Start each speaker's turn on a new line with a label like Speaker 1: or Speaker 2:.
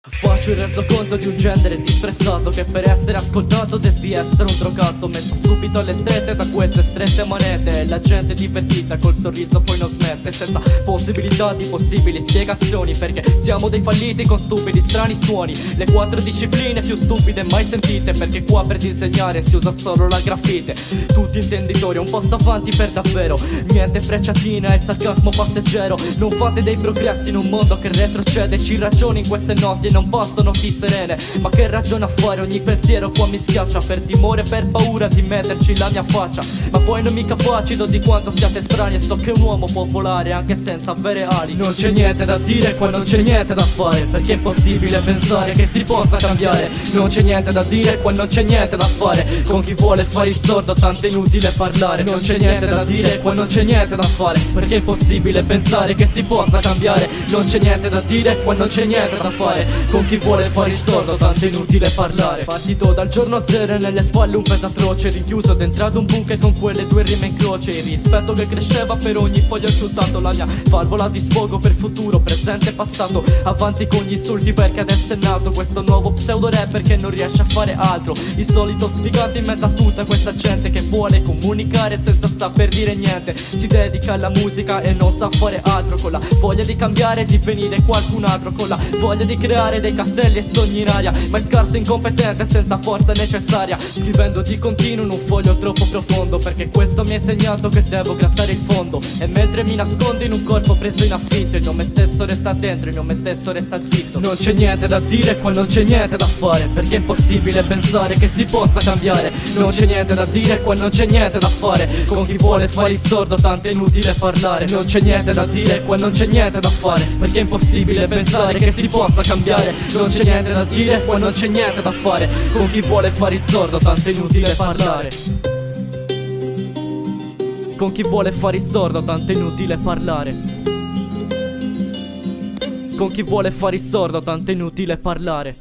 Speaker 1: Faccio il resoconto di un genere disprezzato, che per essere ascoltato devi essere un drogato, messo subito alle strette da queste strette monete. E la gente divertita col sorriso poi non smette, senza possibilità di possibili spiegazioni, perché siamo dei falliti con stupidi strani suoni. Le 4 discipline più stupide mai sentite, perché qua per disegnare si usa solo la grafite. Tutti intenditori un passo avanti per davvero, niente frecciatina e sarcasmo passeggero. Non fate dei progressi in un mondo che retrocede. Ci ragioni in queste notti non possono più serene, ma che ragione a fare? Ogni pensiero qua mi schiaccia, per timore, per paura di metterci la mia faccia. Ma poi non mi capacito di quanto siate strani, e so che un uomo può volare anche senza avere ali. Non c'è niente da dire, qua non c'è niente da fare, perché è impossibile pensare che si possa cambiare. Non c'è niente da dire, qua non c'è niente da fare. Con chi vuole fare il sordo tanto è inutile parlare. Non c'è niente da dire, qua non c'è niente da fare, perché è impossibile pensare che si possa cambiare. Non c'è niente da dire, qua non c'è niente da fare. Con chi vuole fare il sordo tanto è inutile parlare. Partito dal giorno zero e nelle spalle un peso atroce, rinchiuso dentro ad un bunker con quelle 2 rime in croce. Il rispetto che cresceva per ogni foglio chiusato, la mia valvola di sfogo per futuro, presente e passato. Avanti con gli insulti perché adesso è nato questo nuovo pseudo rapper che non riesce a fare altro. Il solito sfigato in mezzo a tutta questa gente che vuole comunicare senza saper dire niente. Si dedica alla musica e non sa fare altro, con la voglia di cambiare e di venire qualcun altro, con la voglia di creare dei castelli e sogni in aria, ma è scarso e incompetente senza forza necessaria, scrivendo di continuo in un foglio troppo profondo, perché questo mi ha insegnato che devo grattare il fondo. E mentre mi nascondo in un corpo preso in affitto, il nome stesso resta dentro, il nome stesso resta zitto. Non c'è niente da dire, qua non c'è niente da fare, perché è impossibile pensare che si possa cambiare. Non c'è niente da dire, qua non c'è niente da fare. Con chi vuole fare il sordo tanto è inutile parlare. Non c'è niente da dire, qua non c'è niente da fare, perché è impossibile pensare che si possa cambiare. Non c'è niente da dire, qua non c'è niente da fare. Con chi vuole fare il sordo tanto è inutile parlare. Con chi vuole fare il sordo tanto è inutile parlare. Con chi vuole fare il sordo tanto è inutile parlare.